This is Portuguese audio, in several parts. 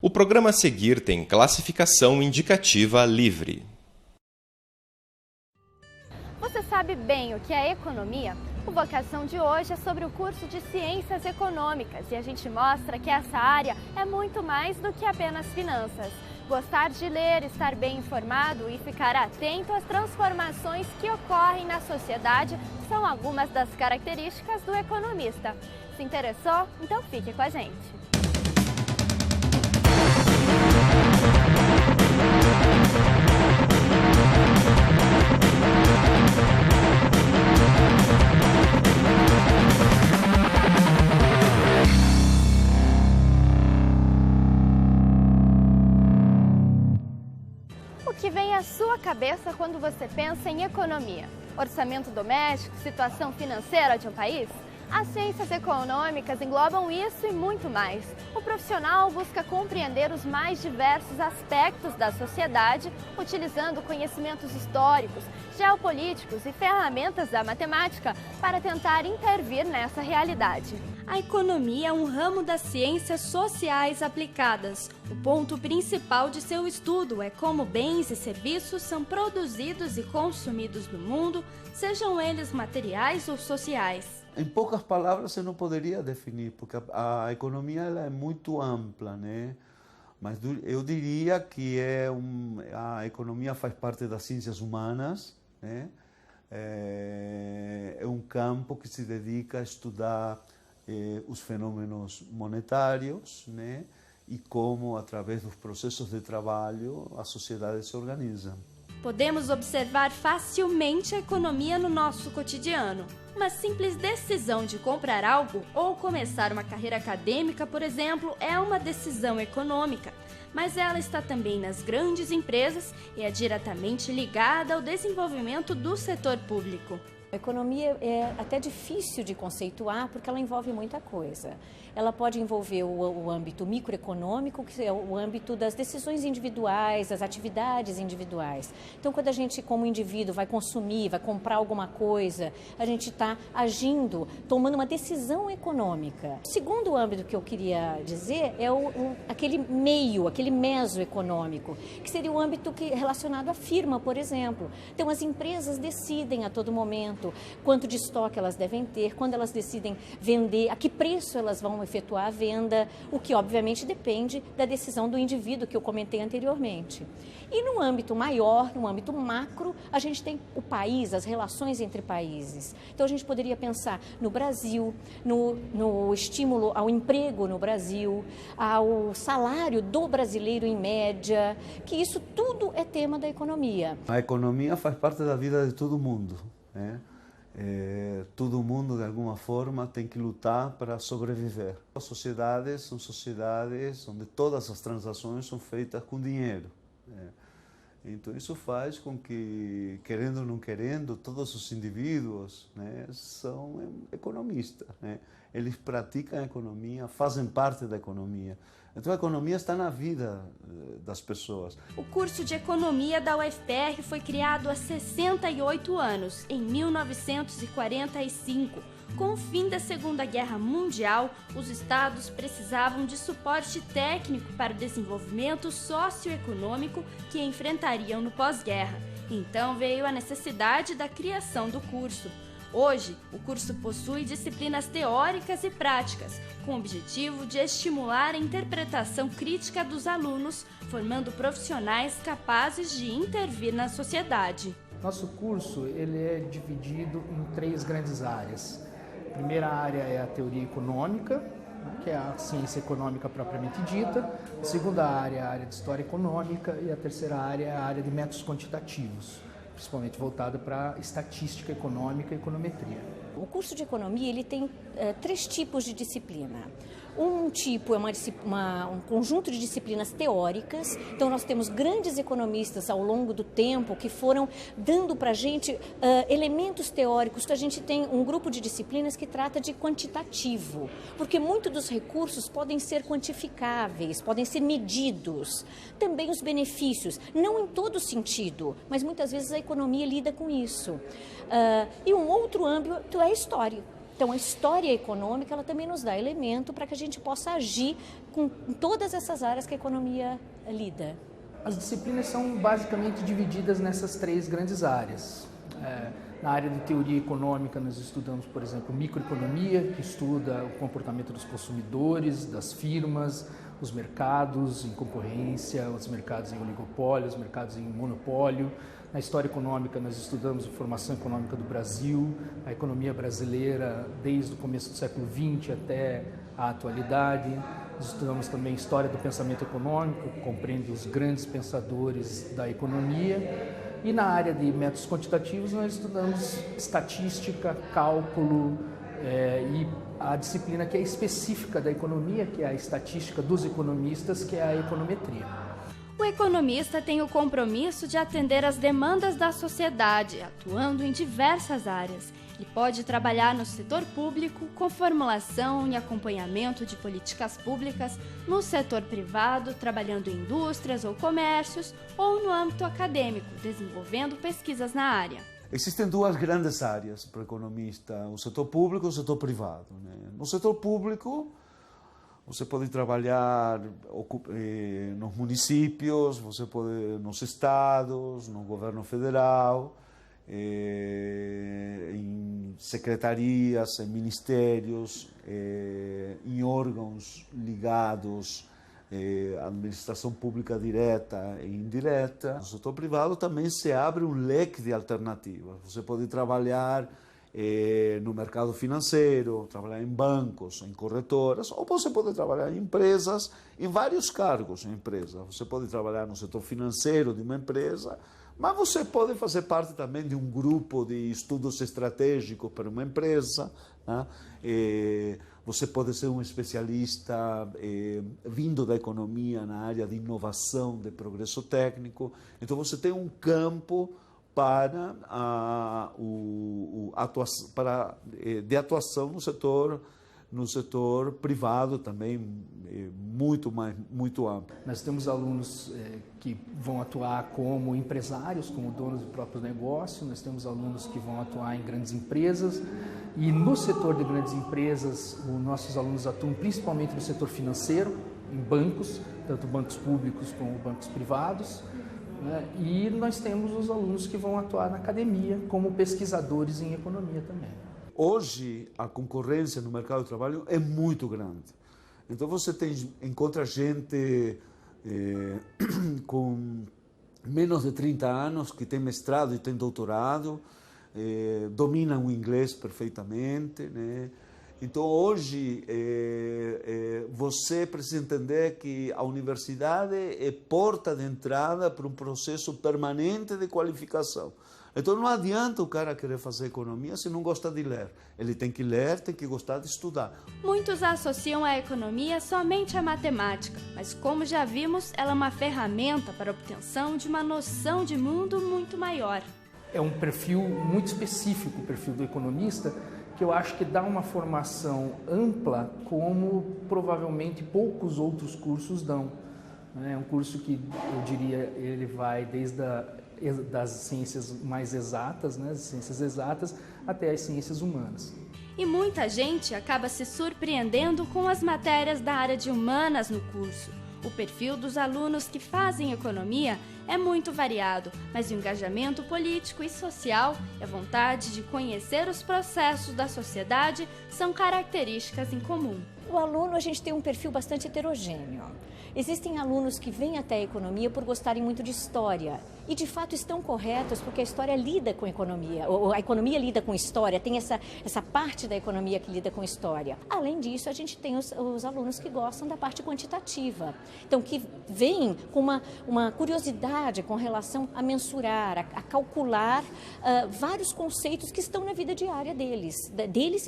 O programa a seguir tem classificação indicativa livre. Você sabe bem o que é economia? O Vocação de hoje é sobre o curso de Ciências Econômicas e a gente mostra que essa área é muito mais do que apenas finanças. Gostar de ler, estar bem informado e ficar atento às transformações que ocorrem na sociedade são algumas das características do economista. Se interessou? Então fique com a gente! O que vem à sua cabeça quando você pensa em economia? Orçamento doméstico, situação financeira de um país? As ciências econômicas englobam isso e muito mais. O profissional busca compreender os mais diversos aspectos da sociedade, utilizando conhecimentos históricos, geopolíticos e ferramentas da matemática para tentar intervir nessa realidade. A economia é um ramo das ciências sociais aplicadas. O ponto principal de seu estudo é como bens e serviços são produzidos e consumidos no mundo, sejam eles materiais ou sociais. Em poucas palavras, eu não poderia definir, porque a economia ela é muito ampla, né? Mas eu diria que a economia faz parte das ciências humanas, né? É um campo que se dedica a estudar os fenômenos monetários, né? E como, através dos processos de trabalho, a sociedade se organiza. Podemos observar facilmente a economia no nosso cotidiano. Uma simples decisão de comprar algo ou começar uma carreira acadêmica, por exemplo, é uma decisão econômica. Mas ela está também nas grandes empresas e é diretamente ligada ao desenvolvimento do setor público. A economia é até difícil de conceituar porque ela envolve muita coisa. Ela pode envolver o âmbito microeconômico, que é o âmbito das decisões individuais, das atividades individuais. Então, quando a gente, como indivíduo, vai consumir, vai comprar alguma coisa, a gente está agindo, tomando uma decisão econômica. O segundo âmbito que eu queria dizer é aquele meio, aquele mesoeconômico, que seria o âmbito relacionado à firma, por exemplo. Então, as empresas decidem a todo momento quanto de estoque elas devem ter, quando elas decidem vender, a que preço elas vão efetuar a venda, o que obviamente depende da decisão do indivíduo que eu comentei anteriormente. E no âmbito maior, no âmbito macro, a gente tem o país, as relações entre países. Então a gente poderia pensar no Brasil, no estímulo ao emprego no Brasil, ao salário do brasileiro em média, que isso tudo é tema da economia. A economia faz parte da vida de todo mundo, né? Todo mundo, de alguma forma, tem que lutar para sobreviver. As sociedades são sociedades onde todas as transações são feitas com dinheiro. Então, isso faz com que, querendo ou não querendo, todos os indivíduos, né, são economistas, né? Eles praticam a economia, fazem parte da economia. Então, a economia está na vida das pessoas. O curso de Economia da UFPR foi criado há 68 anos, em 1945. Com o fim da Segunda Guerra Mundial, os estados precisavam de suporte técnico para o desenvolvimento socioeconômico que enfrentariam no pós-guerra. Então veio a necessidade da criação do curso. Hoje, o curso possui disciplinas teóricas e práticas, com o objetivo de estimular a interpretação crítica dos alunos, formando profissionais capazes de intervir na sociedade. Nosso curso ele é dividido em 3 grandes áreas. A primeira área é a teoria econômica, que é a ciência econômica propriamente dita. A segunda área é a área de história econômica e a terceira área é a área de métodos quantitativos, principalmente voltada para estatística econômica e econometria. O curso de economia ele tem 3 tipos de disciplina. Um tipo é um conjunto de disciplinas teóricas, então nós temos grandes economistas ao longo do tempo que foram dando para a gente elementos teóricos. A gente tem um grupo de disciplinas que trata de quantitativo, porque muitos dos recursos podem ser quantificáveis, podem ser medidos. Também os benefícios, não em todo sentido, mas muitas vezes a economia lida com isso. E um outro âmbito é a história. Então, a história econômica, ela também nos dá elemento para que a gente possa agir com todas essas áreas que a economia lida. As disciplinas são basicamente divididas nessas três grandes áreas. Na área de teoria econômica, nós estudamos, por exemplo, microeconomia, que estuda o comportamento dos consumidores, das firmas, os mercados em concorrência, os mercados em oligopólio, os mercados em monopólio. Na história econômica, nós estudamos a formação econômica do Brasil, a economia brasileira desde o começo do século XX até a atualidade. Nós estudamos também história do pensamento econômico, que compreende os grandes pensadores da economia. E na área de métodos quantitativos, nós estudamos estatística, cálculo e a disciplina que é específica da economia, que é a estatística dos economistas, que é a econometria. O economista tem o compromisso de atender às demandas da sociedade, atuando em diversas áreas. Ele pode trabalhar no setor público, com formulação e acompanhamento de políticas públicas, no setor privado, trabalhando em indústrias ou comércios, ou no âmbito acadêmico, desenvolvendo pesquisas na área. Existem duas grandes áreas para o economista, o setor público e o setor privado. No setor público, você pode trabalhar nos municípios, você pode nos estados, no governo federal, em secretarias, em ministérios, em órgãos ligados à administração pública direta e indireta. No setor privado também se abre um leque de alternativas. Você pode trabalhar no mercado financeiro, trabalhar em bancos, em corretoras, ou você pode trabalhar em empresas, em vários cargos em empresa. Você pode trabalhar no setor financeiro de uma empresa, mas você pode fazer parte também de um grupo de estudos estratégicos para uma empresa, né? Você pode ser um especialista vindo da economia na área de inovação, de progresso técnico. Então você tem um campo para de atuação no setor privado também muito amplo. Nós temos alunos que vão atuar como empresários, como donos do próprio negócio, nós temos alunos que vão atuar em grandes empresas e no setor de grandes empresas, os nossos alunos atuam principalmente no setor financeiro, em bancos, tanto bancos públicos como bancos privados. E nós temos os alunos que vão atuar na academia como pesquisadores em economia também. Hoje, a concorrência no mercado de trabalho é muito grande. Então, você encontra gente com menos de 30 anos que tem mestrado e tem doutorado, dominam o inglês perfeitamente, né? Então, hoje, você precisa entender que a universidade é porta de entrada para um processo permanente de qualificação. Então, não adianta o cara querer fazer economia se não gosta de ler. Ele tem que ler, tem que gostar de estudar. Muitos associam a economia somente à matemática, mas como já vimos, ela é uma ferramenta para a obtenção de uma noção de mundo muito maior. É um perfil muito específico, o perfil do economista, que eu acho que dá uma formação ampla como provavelmente poucos outros cursos dão. É um curso que, eu diria, ele vai desde das ciências mais exatas, né, as ciências exatas, até as ciências humanas. E muita gente acaba se surpreendendo com as matérias da área de humanas no curso. O perfil dos alunos que fazem economia é muito variado, mas o engajamento político e social e a vontade de conhecer os processos da sociedade são características em comum. O aluno, a gente tem um perfil bastante heterogêneo. Existem alunos que vêm até a economia por gostarem muito de história e, de fato, estão corretos porque a história lida com a economia, ou a economia lida com história, tem essa parte da economia que lida com história. Além disso, a gente tem os alunos que gostam da parte quantitativa, então que vêm com uma curiosidade com relação a mensurar, a calcular vários conceitos que estão na vida diária deles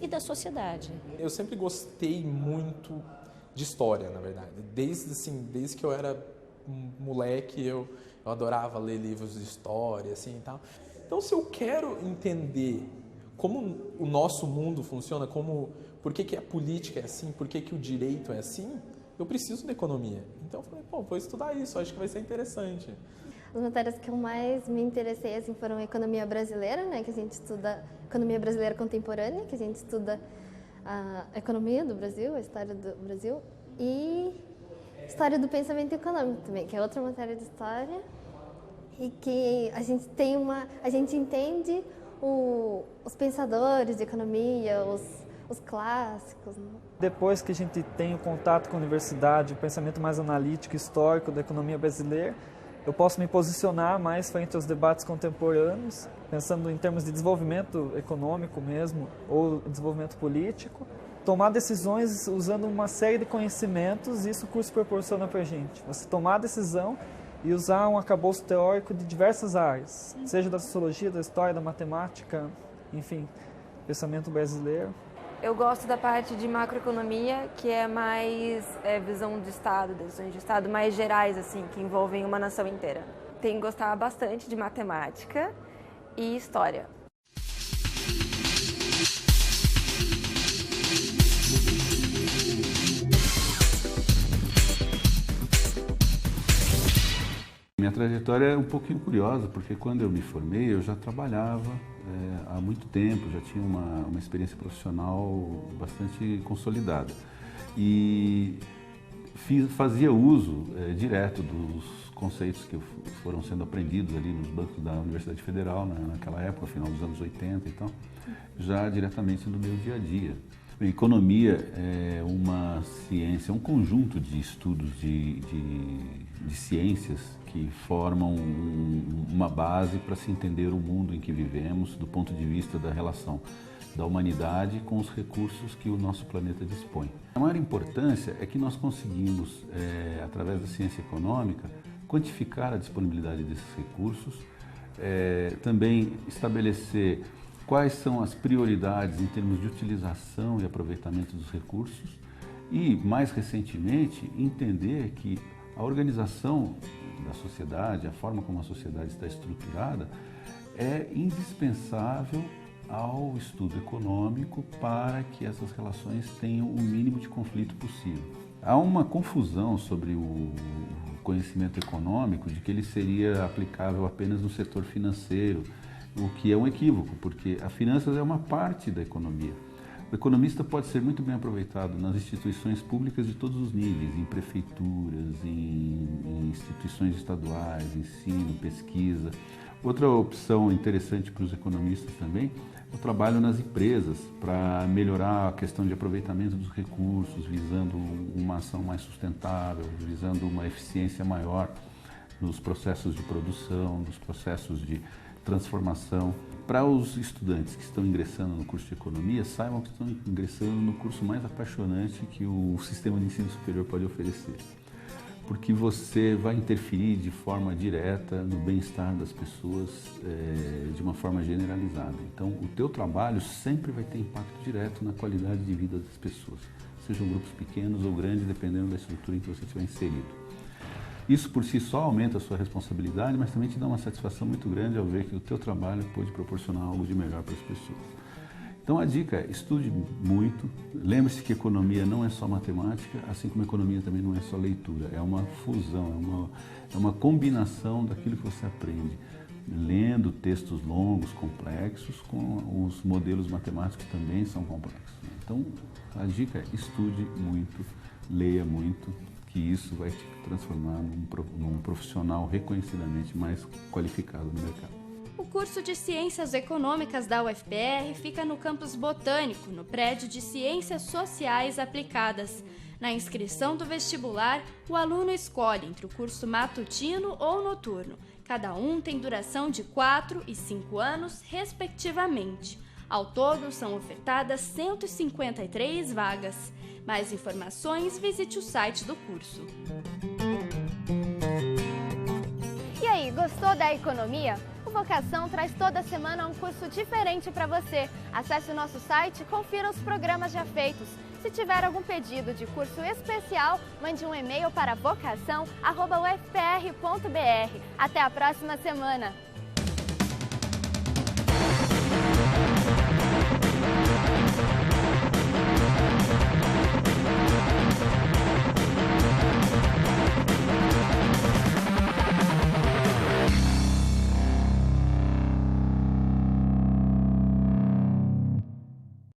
e da sociedade. Eu sempre gostei muito de história, na verdade. Desde que eu era um moleque, eu adorava ler livros de história, assim, e tal. Então, se eu quero entender como o nosso mundo funciona, por que a política é assim, por que o direito é assim, eu preciso da economia. Então, eu falei, vou estudar isso, acho que vai ser interessante. As matérias que eu mais me interessei assim, foram economia brasileira, né, que a gente estuda economia brasileira contemporânea, que a gente estuda a economia do Brasil, a história do Brasil, e história do pensamento econômico também, que é outra matéria de história, e que a gente entende os pensadores de economia, os clássicos. Né? Depois que a gente tem o contato com a universidade, o pensamento mais analítico, histórico da economia brasileira, eu posso me posicionar mais frente aos debates contemporâneos, pensando em termos de desenvolvimento econômico mesmo, ou desenvolvimento político, tomar decisões usando uma série de conhecimentos, e isso o curso proporciona para a gente. Você tomar a decisão e usar um arcabouço teórico de diversas áreas, seja da sociologia, da história, da matemática, enfim, pensamento brasileiro. Eu gosto da parte de macroeconomia, que é mais visão de Estado, decisões de Estado mais gerais, assim, que envolvem uma nação inteira. Tenho que gostar bastante de matemática e história. Minha trajetória é um pouquinho curiosa, porque quando eu me formei eu já trabalhava há muito tempo, já tinha uma experiência profissional bastante consolidada e fazia uso direto dos conceitos que foram sendo aprendidos ali nos bancos da Universidade Federal, né, naquela época, final dos anos 80 e tal, já diretamente no meu dia a dia. A economia é uma ciência, um conjunto de estudos de ciências que formam uma base para se entender o mundo em que vivemos do ponto de vista da relação da humanidade com os recursos que o nosso planeta dispõe. A maior importância é que nós conseguimos, através da ciência econômica, quantificar a disponibilidade desses recursos, também estabelecer quais são as prioridades em termos de utilização e aproveitamento dos recursos e, mais recentemente, entender que a organização da sociedade, a forma como a sociedade está estruturada, é indispensável ao estudo econômico para que essas relações tenham o mínimo de conflito possível. Há uma confusão sobre o conhecimento econômico de que ele seria aplicável apenas no setor financeiro, o que é um equívoco, porque a finanças é uma parte da economia. O economista pode ser muito bem aproveitado nas instituições públicas de todos os níveis, em prefeituras, em instituições estaduais, ensino, pesquisa. Outra opção interessante para os economistas também é o trabalho nas empresas para melhorar a questão de aproveitamento dos recursos, visando uma ação mais sustentável, visando uma eficiência maior nos processos de produção, nos processos de transformação. Para os estudantes que estão ingressando no curso de economia, saibam que estão ingressando no curso mais apaixonante que o sistema de ensino superior pode oferecer. Porque você vai interferir de forma direta no bem-estar das pessoas de uma forma generalizada. Então, o teu trabalho sempre vai ter impacto direto na qualidade de vida das pessoas, sejam grupos pequenos ou grandes, dependendo da estrutura em que você estiver inserido. Isso por si só aumenta a sua responsabilidade, mas também te dá uma satisfação muito grande ao ver que o teu trabalho pode proporcionar algo de melhor para as pessoas. Então a dica é, estude muito, lembre-se que economia não é só matemática, assim como economia também não é só leitura, é uma fusão, é uma combinação daquilo que você aprende, lendo textos longos, complexos, com os modelos matemáticos que também são complexos. Então a dica é, estude muito, leia muito, que isso vai te transformar num profissional reconhecidamente mais qualificado no mercado. O curso de Ciências Econômicas da UFPR fica no campus Botânico, no prédio de Ciências Sociais Aplicadas. Na inscrição do vestibular, o aluno escolhe entre o curso matutino ou noturno. Cada um tem duração de 4 e 5 anos, respectivamente. Ao todo, são ofertadas 153 vagas. Mais informações, visite o site do curso. E aí, gostou da economia? O Vocação traz toda semana um curso diferente para você. Acesse o nosso site e confira os programas já feitos. Se tiver algum pedido de curso especial, mande um e-mail para vocação@ufpr.br. Até a próxima semana!